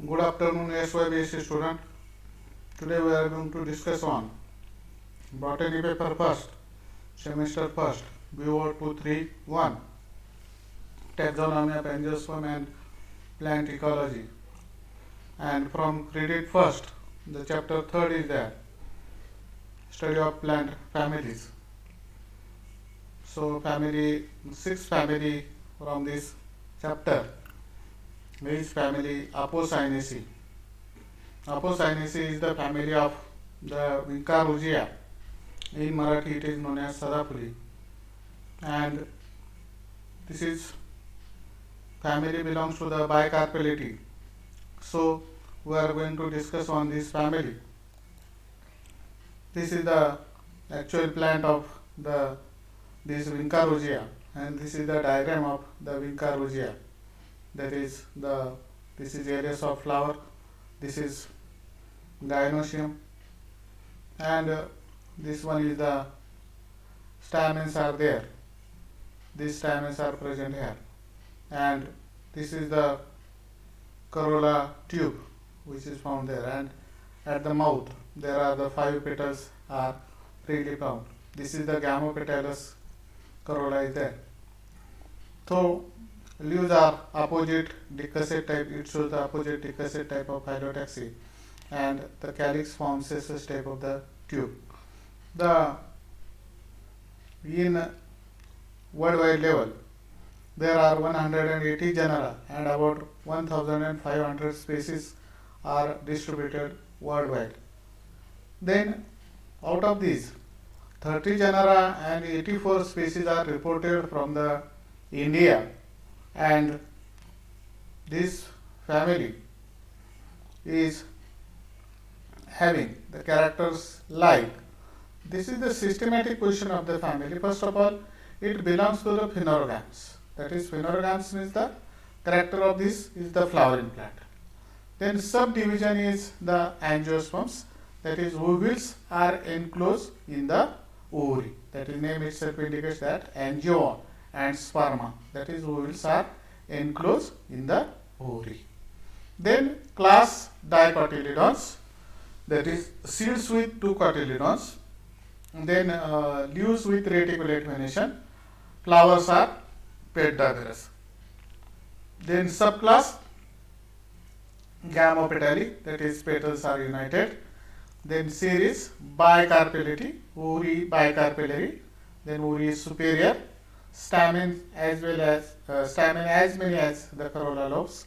Good afternoon, SYBSC student. Today we are going to discuss on botany paper first, semester first, BO 231, taxonomy of angiosperm and plant ecology. And from credit first, the chapter third is there, study of plant families. So six family from this chapter is family Apocynaceae. Apocynaceae is the family of the Vincarugia. In Marathi it is known as Sadapuri. And this is family belongs to the Bicarpellatae. So we are going to discuss on this family. This is the actual plant of this Vincarugia, and this is the diagram of the Vincarugia. That is this is areas of flower, this is gynoecium, and this one is the stamens are there. These stamens are present here, and this is the corolla tube which is found there, and at the mouth there are the 5 petals are freely found. This is the gamopetalous corolla is there. So leaves are opposite decussate type. It shows the opposite decussate type of phyllotaxy, and the calyx forms a type of the tube. In worldwide level, there are 180 genera and about 1,500 species are distributed worldwide. Then, out of these, 30 genera and 84 species are reported from the India, and this family is having the characters like, this is the systematic position of the family. First of all, it belongs to the phanerogams. That is, phanerogams means the character of this is the flowering plant. Then subdivision is the angiosperms. That is, ovules are enclosed in the ovary. That is, name itself indicates that angio and sperma. That is, ovules are enclosed in the ovary. Then class dicotyledons. That is, seeds with 2 cotyledons. Then leaves with reticulate venation. Flowers are petidavirous. Then subclass Gamopetalae, that is, petals are united. Then series Bicarpellatae, ovary bicarpellary. Then ovary is superior. Stamen as many as the corolla lobes.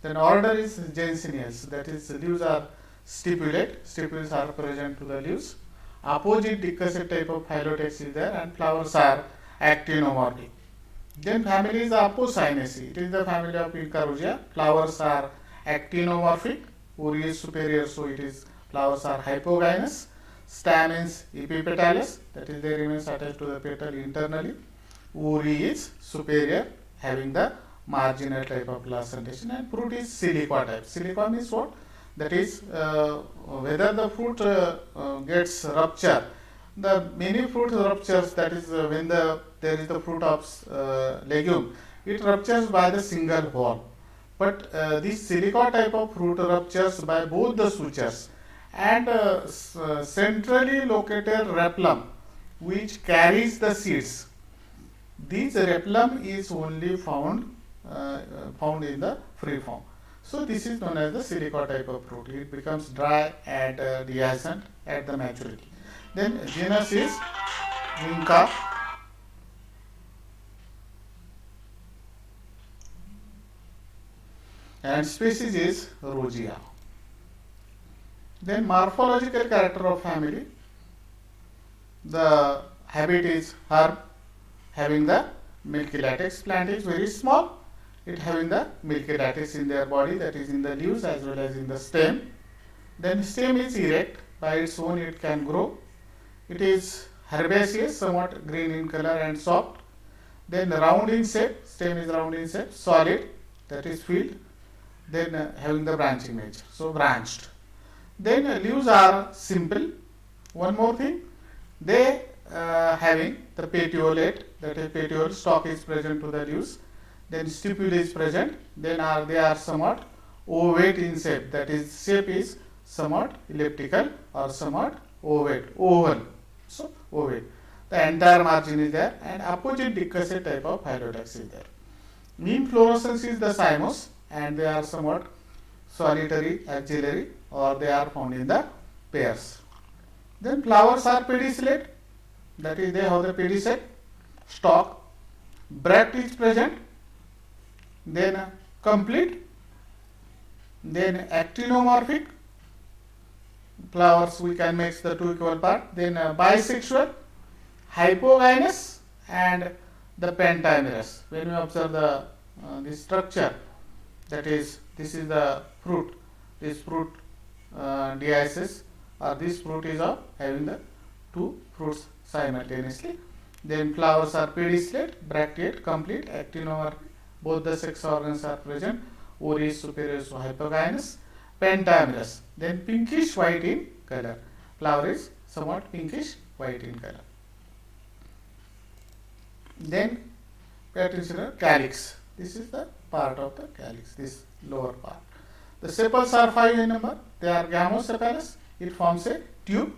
Then order is Jansenials, that is, leaves are stipulate. Stipules are present to the leaves. Opposite decussate type of phyllotaxy is there, and flowers are actinomorphic. Then family is Apocynaceae. It is the family of Vincarugia. Flowers are actinomorphic. Ovary is superior, so it is flowers are hypogynous. Stamens epipetalous, that is, they remains attached to the petal internally. Ovary is superior, having the marginal type of placentation, and fruit is siliqua type. Siliqua means what? That is, whether the fruit gets rupture. The many fruit ruptures, that is, when there is the fruit of legume, it ruptures by the single wall. But this siliqua type of fruit ruptures by both the sutures, and centrally located rhipium which carries the seeds. This rhipium is only found in the free form. So this is known as the siliqua type of fruit. It becomes dry and dehiscent at the maturity. Then genus is Vinca. And species is Rogia. Then morphological character of family. The habit is herb, having the milky latex. Plant is very small. It having the milky latex in their body, that is in the leaves as well as in the stem. Then stem is erect. By its own it can grow. It is herbaceous, somewhat green in color and soft. Then round in shape. Stem is round in shape. Solid, that is filled. Then having the branching nature, so branched. Then leaves are simple. One more thing, they having the petiolate, that is, petiole stalk is present to the leaves. Then stipule is present. Then they are somewhat ovate in shape, that is shape is somewhat elliptical or somewhat ovate, oval. So ovate. The entire margin is there, and opposite decussate type of phyllodex is there. Inflorescence is the cymos, and they are somewhat solitary, axillary, or they are found in the pairs. Then flowers are pedicellate, that is they have the pedicel, stalk, bract is present, then complete, then actinomorphic, flowers we can mix the two equal part, then bisexual, hypogynous, and the pentamerous. When you observe the structure, that is this is the fruit, this fruit dioecious, or this fruit is of having the two fruits simultaneously. Then flowers are pedicellate, bracteate, complete, actinomorphic, both the sex organs are present, ori is superior to hypogynous, pentamerous, then pinkish white in color. Flower is somewhat pinkish white in color. Then patricilar calyx. This is the part of the calyx, this lower part. The sepals are 5 in number. They are gamosepalous. It forms a tube,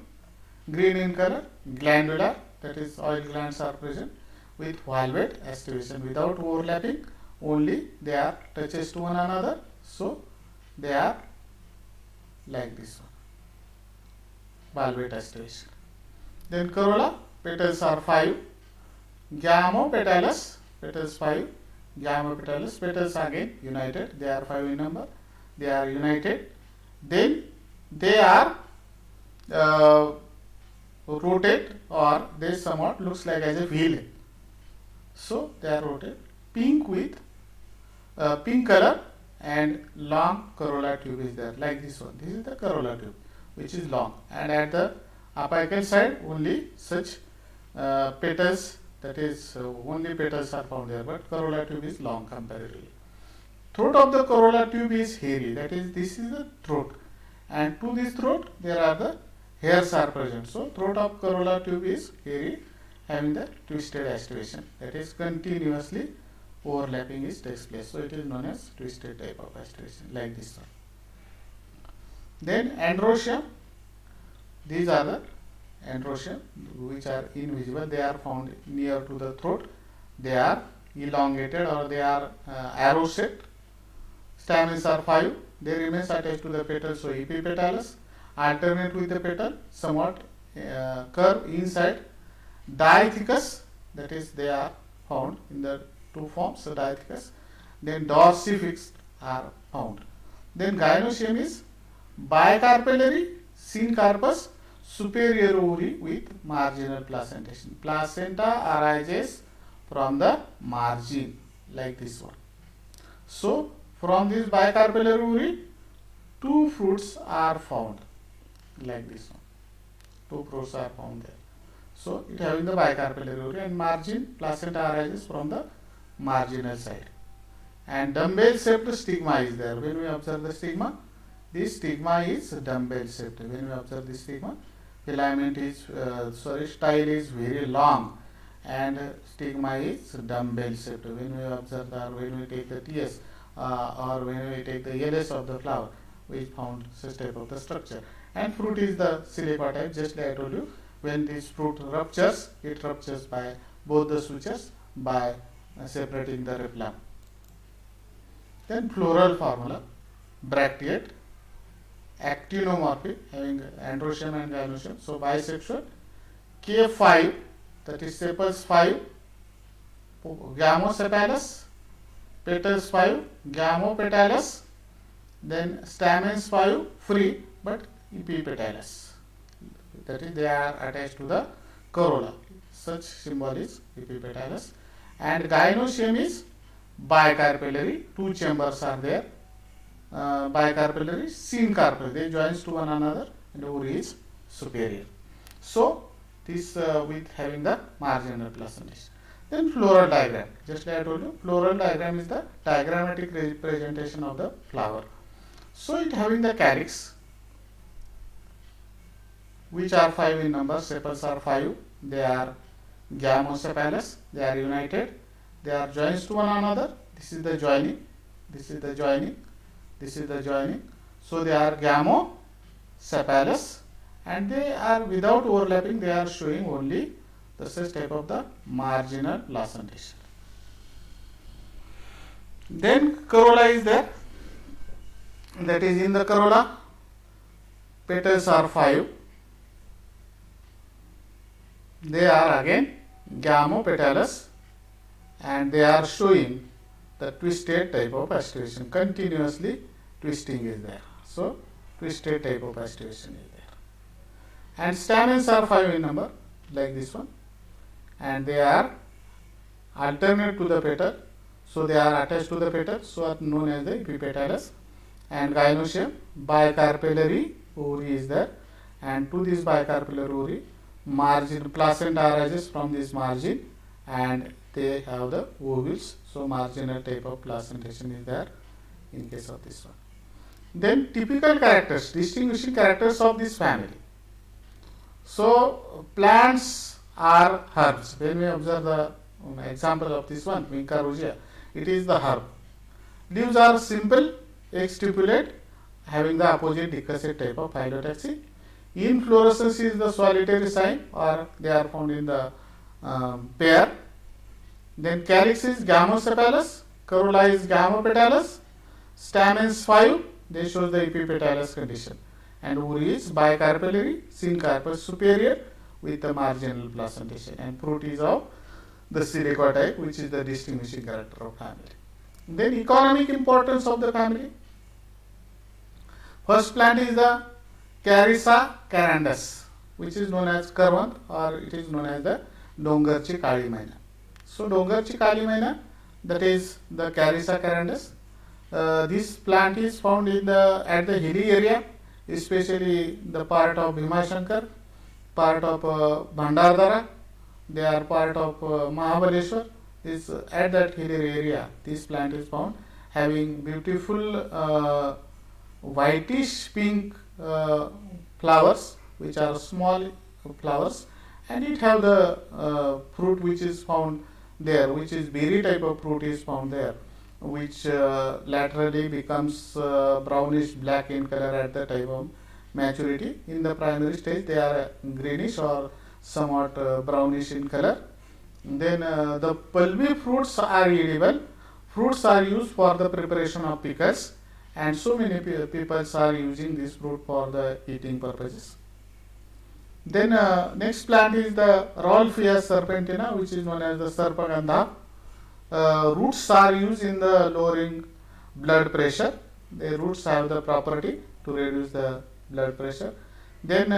green in color, glandular, that is oil glands are present, with valvate aestivation without overlapping, only they are touches to one another, so they are like this one, valvate aestivation. Then corolla, petals are 5, gamopetalous, petals 5, gamopetalous, petals again united, they are 5 in number, they are united. Then they are rotate, or they somewhat looks like as a wheel. So they are rotate, pink with pink color, and long corolla tube is there, like this one. This is the corolla tube, which is long, and at the apical side only such petals, that is only petals are found there, but corolla tube is long comparatively. Throat of the corolla tube is hairy, that is this is the throat, and to this throat there are the hairs are present. So throat of corolla tube is hairy, having the twisted aestivation, that is continuously overlapping is takes place. So it is known as twisted type of aestivation, like this one. Then androecium, these are the androecium which are invisible, they are found near to the throat, they are elongated or they are arrow shaped. Stamens are 5, they remain attached to the petal, so epipetalous, alternate with the petal, somewhat curve inside. Diathecous, that is they are found in the two forms, so diathecous. Then dorsifix are found. Then gynoecium is bicarpellary, syncarpous, superior ovary with marginal placentation. Placenta arises from the margin, like this one. So from this bicarpellary ovary, two fruits are found, like this one. Two fruits are found there. So it having the bicarpellary ovary, and margin, placenta arises from the marginal side. And dumbbell shaped stigma is there. When we observe the stigma, this stigma is dumbbell shaped. When we observe the stigma, filament is style is very long, and stigma is dumbbell shaped. When we observe or when we take the TS or when we take the LS of the flower, we found such type of the structure. And fruit is the silipa type, just like I told you. When this fruit ruptures, it ruptures by both the sutures by separating the rhipium. Then floral formula, bracteate, actinomorphic, having androecium and gynoecium, so bisexual, K5, that is sepals 5, gamosepalous, petals 5, gamopetalous, then stamens 5, free but epipetalous, that is they are attached to the corolla, such symbol is epipetalous. And gynoecium is bicarpellary, two chambers are there, bicarpellary, syncarpellary, they joins to one another, and ovary is superior. So this with having the marginal placentation. Then floral diagram, just like I told you, floral diagram is the diagrammatic representation of the flower. So it having the calyx, which are 5 in number, sepals are 5, they are gamosepalous, they are united, they are joined to one another, this is the joining, this is the joining, This is the joining. So they are gamosepalous, and they are without overlapping. They are showing only the such type of the marginal placentation. Then corolla is there. That is, in the corolla, petals are 5. They are again gamopetalous, and they are showing the twisted type of aspiration. Continuously twisting is there. So twisted type of aspiration is there. And stamens are 5 in number, like this one, and they are alternate to the petal. So they are attached to the petal, so are known as the epipetalous. And gynoecium, bicarpellary ovary is there, and to this bicarpellary ovary, margin placenta arises from this margin, and they have the ovules. So marginal type of placentation is there in case of this one. Then typical characters, distinguishing characters of this family. So plants are herbs. When we observe the example of this one, Vinca rosea, it is the herb. Leaves are simple, exstipulate, having the opposite decussate type of phyllotaxy. Inflorescence is the solitary sign, or they are found in the pair. Then calyx is gamosepalous, corolla is gamopetalous, stamens 5, they show the epipetalous condition, and ovary is bicarpellary, syncarpous superior with the marginal placentation, and fruit is of the siliqua type, which is the distinguishing character of family. Then economic importance of the family. First plant is the Carissa carandus, which is known as Karwant, or it is known as the Dongarchi Kali Maina. So Dongarchi Kali Maina, that is the Carissa carandus. This plant is found in the at the hilly area, especially the part of Bhimashankar, part of Bhandardara. They are part of Mahabaleshwar. This at that hilly area, this plant is found, having beautiful whitish pink flowers, which are small flowers, and it have the fruit which is found there, which is berry type of fruit is found there, which laterally becomes brownish black in color at the time of maturity. In the primary stage, they are greenish or somewhat brownish in color. Then the pulpy fruits are edible. Fruits are used for the preparation of pickles, and so many people are using this fruit for the eating purposes. Then next plant is the Rolfia serpentina, which is known as the Sarpagandha. Roots are used in the lowering blood pressure. The roots have the property to reduce the blood pressure. Then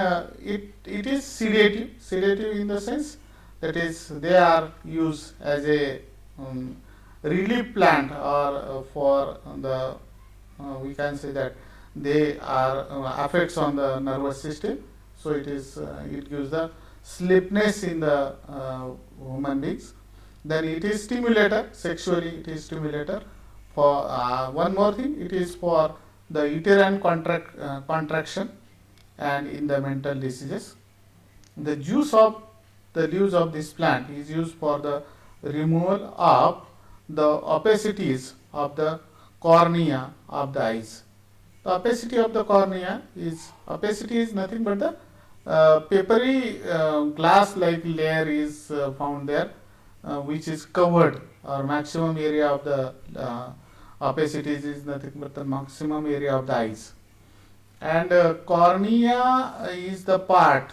it is sedative in the sense that is they are used as a relief plant, or for the we can say that they are affects on the nervous system. So it is it gives the sleepiness in the human beings. Then it is stimulator, sexually it is stimulator. For one more thing, it is for the uterine contraction and in the mental diseases. The juice of the leaves of this plant is used for the removal of the opacities of the cornea of the eyes. The opacity of the cornea is, opacity is nothing but the papery glass like layer is found there, which is covered, or maximum area of the opacities is nothing but the maximum area of the eyes. And cornea is the part.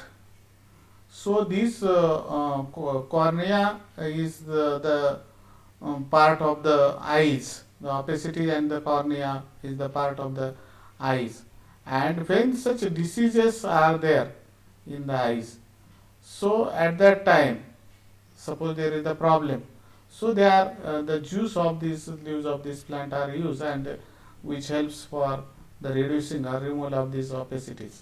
So this cornea is the part of the eyes. The opacity and the cornea is the part of the eyes. And when such diseases are there in the eyes, so at that time, suppose there is a problem, so they are the juice of these leaves of this plant are used, and which helps for the reducing or removal of these opacities.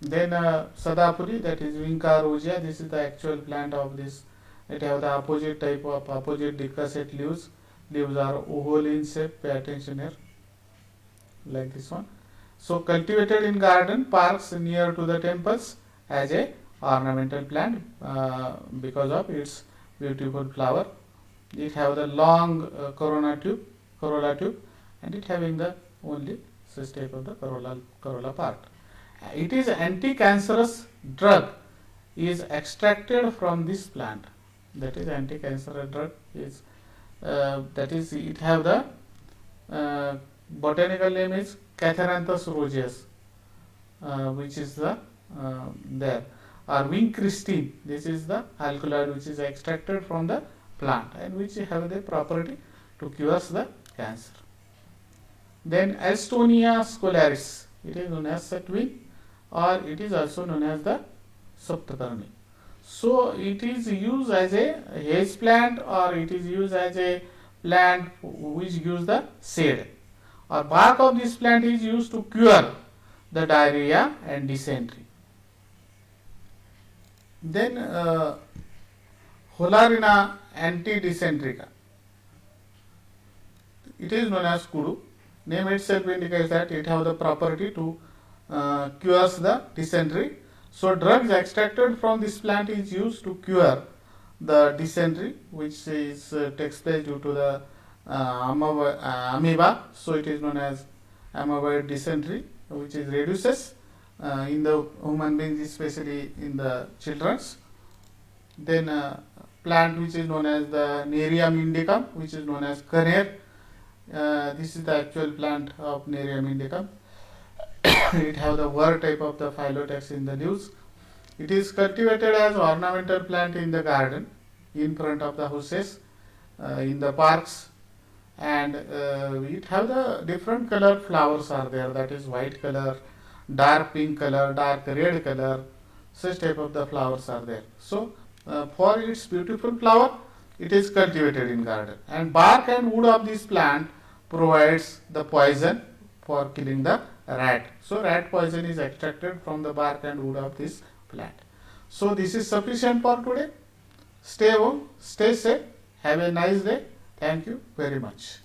Then Sadapuri, that is Vinca rosea, this is the actual plant of this. It have the opposite type of opposite decussate leaves. Leaves are oval in shape, pay attention here, like this one. So cultivated in garden, parks near to the temples as a ornamental plant because of its beautiful flower. It have the long corolla tube, and it having the only such type of the corolla part. It is anti-cancerous drug is extracted from this plant. That is anti-cancerous drug is that is it have the botanical name is Catharanthus roseus, which is the there, or vincristine. This is the alkaloid which is extracted from the plant and which have the property to cure the cancer. Then Alstonia scolaris, it is known as satwin, or it is also known as the saptakarni. So it is used as a hedge plant, or it is used as a plant which gives the shade, or bark of this plant is used to cure the diarrhea and dysentery. Then Holarina antidysenterica, it is known as kudu. Name itself indicates that it have the property to cures the dysentery. So drugs extracted from this plant is used to cure the dysentery, which is takes place due to the amoeba. So it is known as amoeboid dysentery, which is reduces in the human beings, especially in the children's. Then plant which is known as the Nerium indicum, which is known as Caner. This is the actual plant of Nerium indicum. It have the word type of the phyllotex in the leaves. It is cultivated as ornamental plant in the garden, in front of the houses, in the parks, and it have the different color flowers are there, that is white color, dark pink color, dark red color, such type of the flowers are there. So for its beautiful flower, it is cultivated in garden, and bark and wood of this plant provides the poison for killing the rat. So rat poison is extracted from the bark and wood of this plant. So this is sufficient for today. Stay home, stay safe, have a nice day. Thank you very much.